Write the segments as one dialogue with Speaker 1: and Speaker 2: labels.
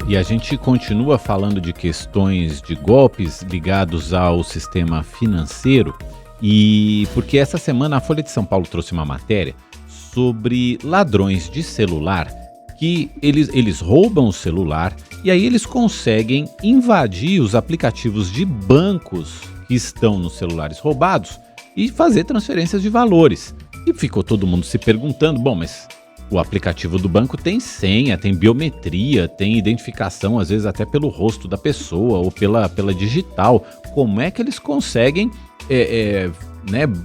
Speaker 1: E a gente continua falando de questões de golpes ligados ao sistema financeiro, e porque essa semana a Folha de São Paulo trouxe uma matéria sobre ladrões de celular que eles roubam o celular e aí eles conseguem invadir os aplicativos de bancos que estão nos celulares roubados e fazer transferências de valores. E ficou todo mundo se perguntando, bom, mas o aplicativo do banco tem senha, tem biometria, tem identificação, às vezes até pelo rosto da pessoa ou pela digital. Como é que eles conseguem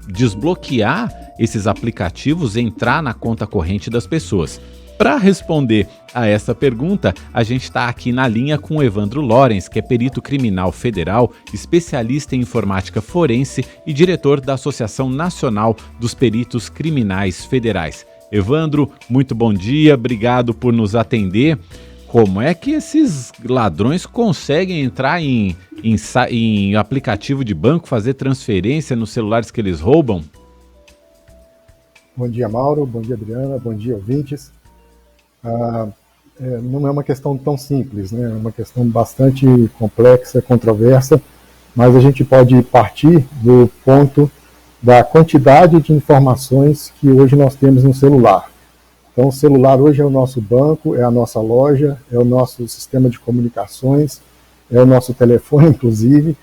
Speaker 1: desbloquear esses aplicativos e entrar na conta corrente das pessoas? Para responder a essa pergunta, a gente está aqui na linha com o Evandro Lorenz, que é perito criminal federal, especialista em informática forense e diretor da Associação Nacional dos Peritos Criminais Federais. Evandro, muito bom dia, obrigado por nos atender. Como é que esses ladrões conseguem entrar em aplicativo de banco, fazer transferência nos celulares que eles roubam?
Speaker 2: Bom dia, Mauro, bom dia, Adriana, bom dia, ouvintes. Não é uma questão tão simples, né? É uma questão bastante complexa, controversa, mas a gente pode partir do ponto da quantidade de informações que hoje nós temos no celular. Então, o celular hoje é o nosso banco, é a nossa loja, é o nosso sistema de comunicações, é o nosso telefone, inclusive,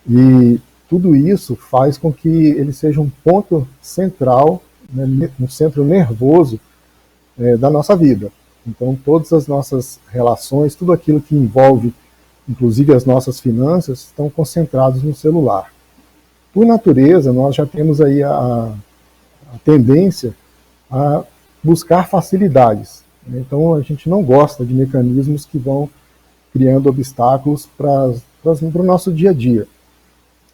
Speaker 2: e tudo isso faz com que ele seja um ponto central, né, um centro nervoso da nossa vida. Então, todas as nossas relações, tudo aquilo que envolve, inclusive as nossas finanças, estão concentrados no celular. Por natureza, nós já temos aí a tendência a buscar facilidades. Então, a gente não gosta de mecanismos que vão criando obstáculos para o nosso dia a dia.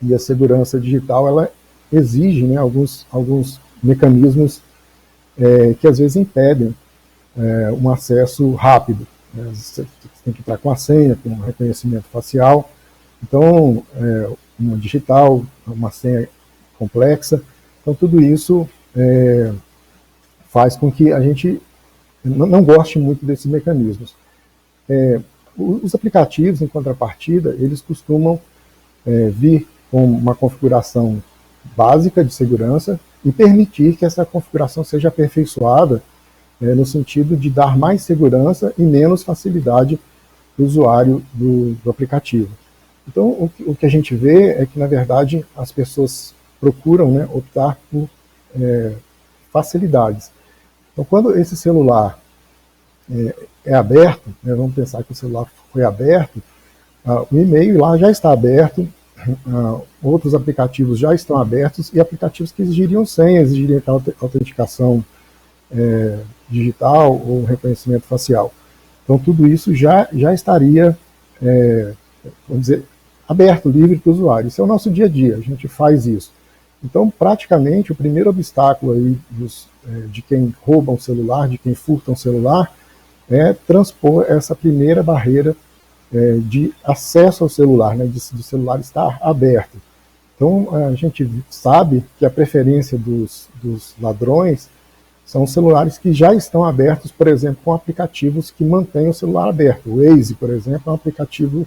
Speaker 2: E a segurança digital, ela exige, né, alguns mecanismos que às vezes impedem um acesso rápido. Né? Você tem que entrar com a senha, com reconhecimento facial. Então, uma digital, uma senha complexa. Então, tudo isso faz com que a gente não goste muito desses mecanismos. Os aplicativos, em contrapartida, eles costumam vir com uma configuração básica de segurança e permitir que essa configuração seja aperfeiçoada no sentido de dar mais segurança e menos facilidade para o usuário do aplicativo. Então, o que a gente vê é que, na verdade, as pessoas procuram, né, optar por facilidades. Então, quando esse celular é aberto, né, vamos pensar que o celular foi aberto, o e-mail lá já está aberto, outros aplicativos já estão abertos e aplicativos que exigiriam senha, exigiriam autenticação digital ou reconhecimento facial. Então, tudo isso já estaria, vamos dizer, aberto, livre para o usuário. Isso é o nosso dia a dia, a gente faz isso. Então, praticamente, o primeiro obstáculo aí de quem rouba um celular, de quem furta um celular, é transpor essa primeira barreira de acesso ao celular, né, do celular estar aberto. Então, a gente sabe que a preferência dos ladrões são celulares que já estão abertos, por exemplo, com aplicativos que mantêm o celular aberto. O Waze, por exemplo, é um aplicativo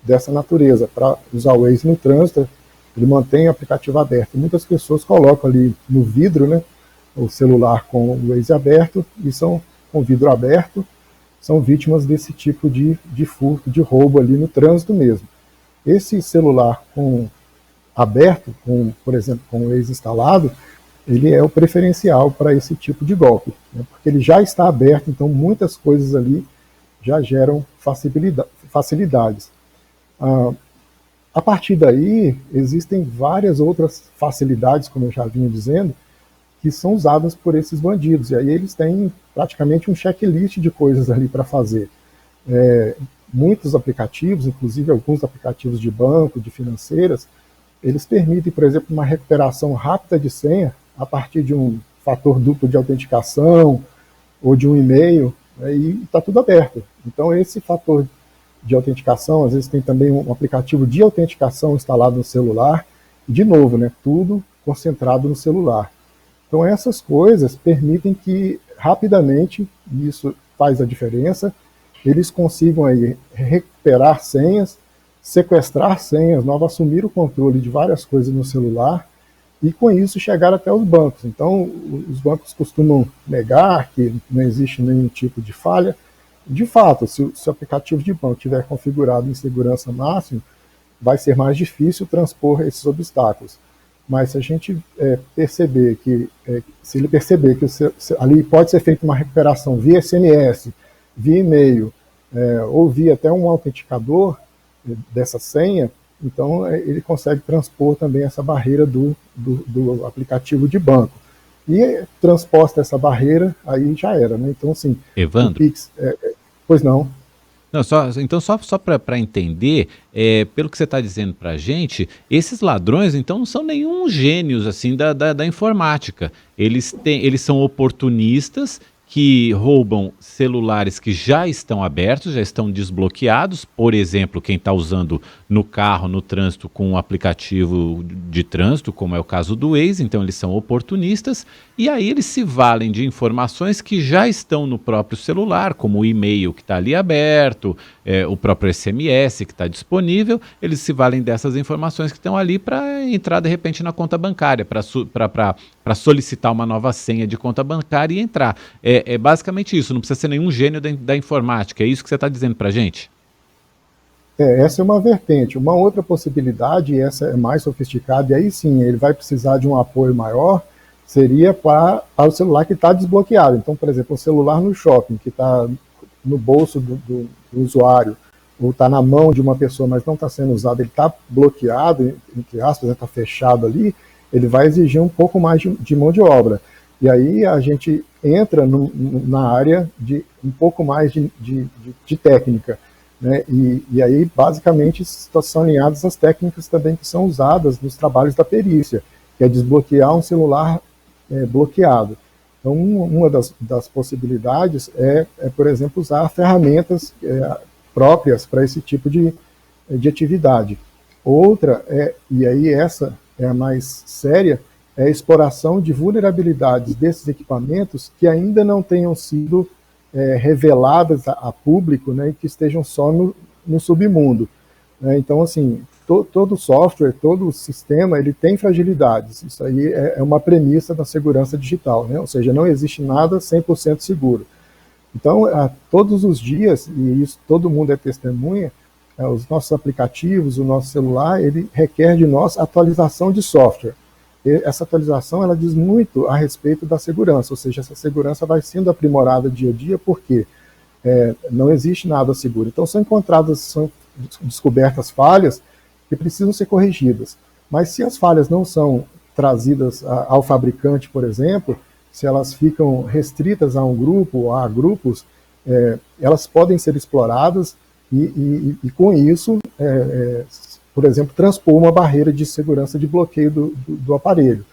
Speaker 2: dessa natureza. Para usar o Waze no trânsito, ele mantém o aplicativo aberto. Muitas pessoas colocam ali no vidro, né, o celular com o Waze aberto e são com o vidro aberto, são vítimas desse tipo de furto, de roubo ali no trânsito mesmo. Esse celular aberto, por exemplo, com o Waze instalado, ele é o preferencial para esse tipo de golpe, né, porque ele já está aberto, então muitas coisas ali já geram facilidades. A partir daí, existem várias outras facilidades, como eu já vinha dizendo, que são usadas por esses bandidos, e aí eles têm praticamente um checklist de coisas ali para fazer. Muitos aplicativos, inclusive alguns aplicativos de banco, de financeiras, eles permitem, por exemplo, uma recuperação rápida de senha a partir de um fator duplo de autenticação ou de um e-mail, né, e está tudo aberto. Então, esse fator de autenticação, às vezes tem também um aplicativo de autenticação instalado no celular, e, de novo, né, tudo concentrado no celular. Então, essas coisas permitem que, rapidamente, e isso faz a diferença, eles consigam aí recuperar senhas, sequestrar senhas novas, assumir o controle de várias coisas no celular e com isso chegar até os bancos. Então, os bancos costumam negar que não existe nenhum tipo de falha. De fato, se o aplicativo de banco estiver configurado em segurança máxima, vai ser mais difícil transpor esses obstáculos. Mas se a gente perceber que, se ele perceber que ali pode ser feita uma recuperação via SMS, via e-mail, ou via até um autenticador dessa senha, então ele consegue transpor também essa barreira do aplicativo de banco. E transposta essa barreira, aí já era, né? Então, assim,
Speaker 1: Evandro?
Speaker 2: o Pix, pois não.
Speaker 1: Não, então, só para entender, pelo que você está dizendo para a gente, esses ladrões, então, não são nenhum gênios assim da informática. Eles são oportunistas que roubam celulares que já estão abertos, já estão desbloqueados. Por exemplo, quem está usando no carro, no trânsito, com um aplicativo de trânsito, como é o caso do Waze, então eles são oportunistas, e aí eles se valem de informações que já estão no próprio celular, como o e-mail que está ali aberto, o próprio SMS que está disponível. Eles se valem dessas informações que estão ali para entrar, de repente, na conta bancária, para solicitar uma nova senha de conta bancária e entrar. É basicamente isso, não precisa ser nenhum gênio da informática, é isso que você está dizendo para a gente?
Speaker 2: Essa é uma vertente. Uma outra possibilidade, e essa é mais sofisticada, e aí sim, ele vai precisar de um apoio maior, seria para o celular que está desbloqueado. Então, por exemplo, o celular no shopping, que está no bolso do usuário, ou está na mão de uma pessoa, mas não está sendo usado, ele está bloqueado, entre aspas, está fechado ali, ele vai exigir um pouco mais de mão de obra. E aí a gente entra na área de um pouco mais de técnica, né? E aí, basicamente, são alinhadas as técnicas também que são usadas nos trabalhos da perícia, que é desbloquear um celular bloqueado. Então, uma das possibilidades por exemplo, usar ferramentas próprias para esse tipo de atividade. Outra, e aí essa é a mais séria, é a exploração de vulnerabilidades desses equipamentos que ainda não tenham sido reveladas a público, né, e que estejam só no submundo. Né? Então, assim, todo software, todo sistema, ele tem fragilidades. Isso aí é uma premissa da segurança digital, né? Ou seja, não existe nada 100% seguro. Então, todos os dias, e isso todo mundo é testemunha, os nossos aplicativos, o nosso celular, ele requer de nós atualização de software. E essa atualização, ela diz muito a respeito da segurança, ou seja, essa segurança vai sendo aprimorada dia a dia, porque não existe nada seguro. Então, são descobertas falhas que precisam ser corrigidas. Mas se as falhas não são trazidas ao fabricante, por exemplo, se elas ficam restritas a um grupo ou a grupos, elas podem ser exploradas e com isso, por exemplo, transpor uma barreira de segurança de bloqueio do aparelho.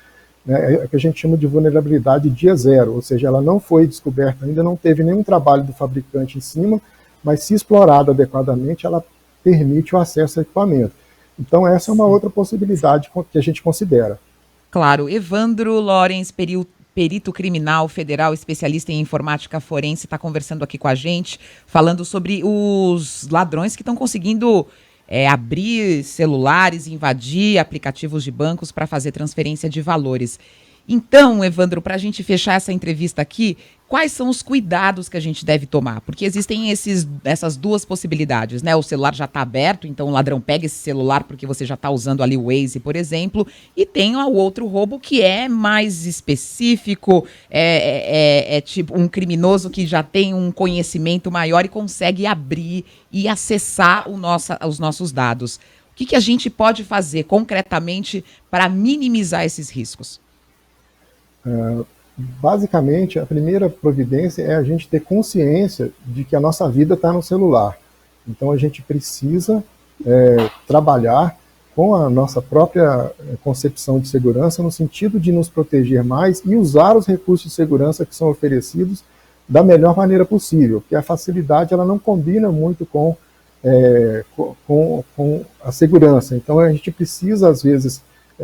Speaker 2: É o que a gente chama de vulnerabilidade dia zero, ou seja, ela não foi descoberta ainda, não teve nenhum trabalho do fabricante em cima, mas se explorada adequadamente, ela permite o acesso ao equipamento. Então essa é uma outra possibilidade que a gente considera.
Speaker 3: Claro. Evandro Lorenz, perito criminal federal, especialista em informática forense, está conversando aqui com a gente, falando sobre os ladrões que estão conseguindo abrir celulares, invadir aplicativos de bancos para fazer transferência de valores. Então, Evandro, para a gente fechar essa entrevista aqui, quais são os cuidados que a gente deve tomar? Porque existem essas duas possibilidades, né? O celular já está aberto, então o ladrão pega esse celular porque você já está usando ali o Waze, por exemplo, e tem o outro roubo que é mais específico, é tipo um criminoso que já tem um conhecimento maior e consegue abrir e acessar os nossos dados. O que a gente pode fazer concretamente para minimizar esses riscos?
Speaker 2: Basicamente, a primeira providência é a gente ter consciência de que a nossa vida está no celular. Então, a gente precisa trabalhar com a nossa própria concepção de segurança, no sentido de nos proteger mais e usar os recursos de segurança que são oferecidos da melhor maneira possível, porque a facilidade ela não combina muito com a segurança. Então, a gente precisa, às vezes,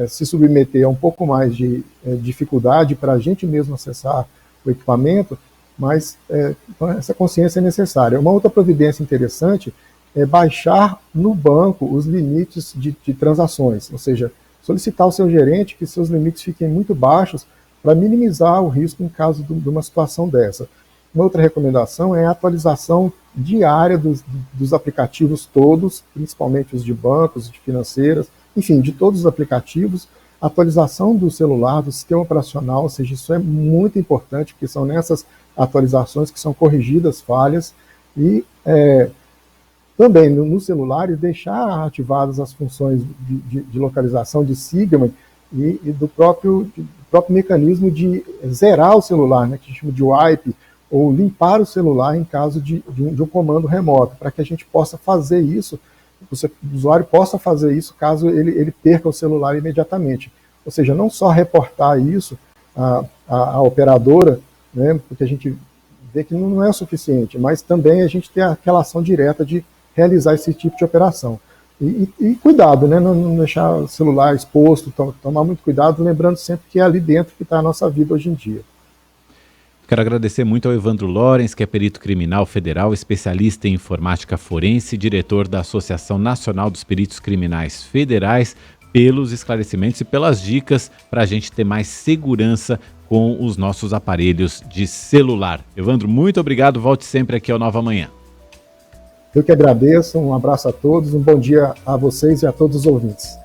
Speaker 2: se submeter a um pouco mais de dificuldade para a gente mesmo acessar o equipamento, mas então essa consciência é necessária. Uma outra providência interessante é baixar no banco os limites de transações, ou seja, solicitar ao seu gerente que seus limites fiquem muito baixos para minimizar o risco em caso de uma situação dessa. Uma outra recomendação é a atualização diária dos aplicativos todos, principalmente os de bancos, de financeiras, enfim, de todos os aplicativos, atualização do celular, do sistema operacional, ou seja, isso é muito importante, porque são nessas atualizações que são corrigidas falhas, e também nos celulares deixar ativadas as funções de localização de Sigma e do próprio mecanismo de zerar o celular, né, que a gente chama de wipe, ou limpar o celular em caso de um comando remoto, para que a gente possa fazer isso, o usuário possa fazer isso caso ele perca o celular imediatamente. Ou seja, não só reportar isso à operadora, né, porque a gente vê que não é o suficiente, mas também a gente ter aquela ação direta de realizar esse tipo de operação. E cuidado, né, não deixar o celular exposto, tomar muito cuidado, lembrando sempre que é ali dentro que está a nossa vida hoje em dia.
Speaker 1: Quero agradecer muito ao Evandro Lorens, que é perito criminal federal, especialista em informática forense, diretor da Associação Nacional dos Peritos Criminais Federais, pelos esclarecimentos e pelas dicas para a gente ter mais segurança com os nossos aparelhos de celular. Evandro, muito obrigado, volte sempre aqui ao Nova Manhã.
Speaker 2: Eu que agradeço, um abraço a todos, um bom dia a vocês e a todos os ouvintes.